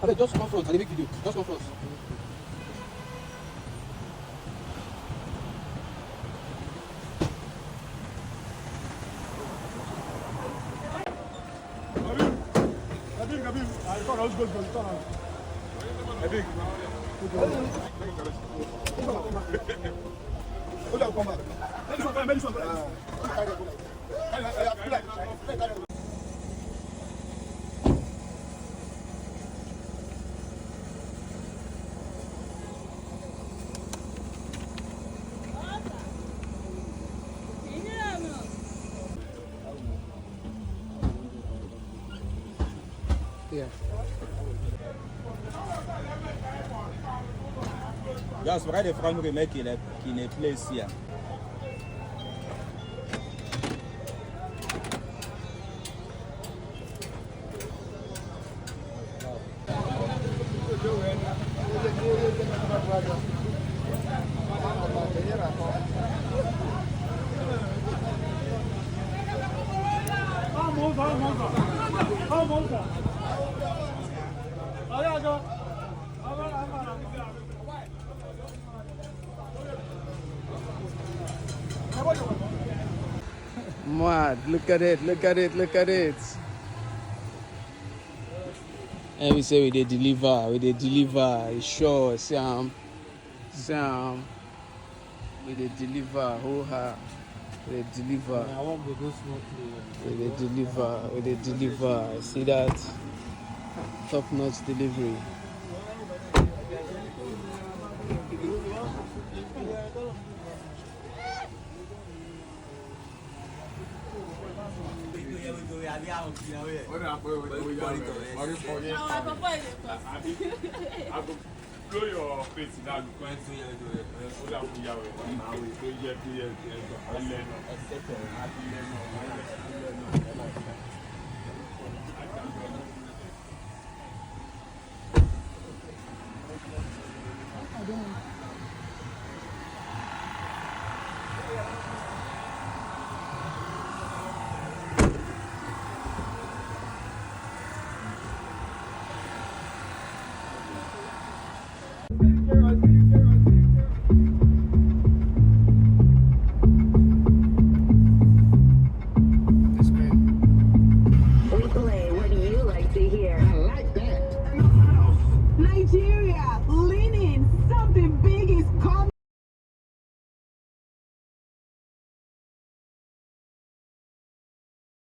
Okay, just come front. I make video. Just come front. Yeah. Just right the front we make in a place here. Mad, look at it, look at it, look at it. And we say we dey deliver, it's sure, Sam, we dey deliver, we dey deliver, I want to go smoothly. we dey deliver, see that? Top-notch delivery. Blow your face now. Replay, what do you like to hear? I like that. Nigeria, leaning, something big is coming.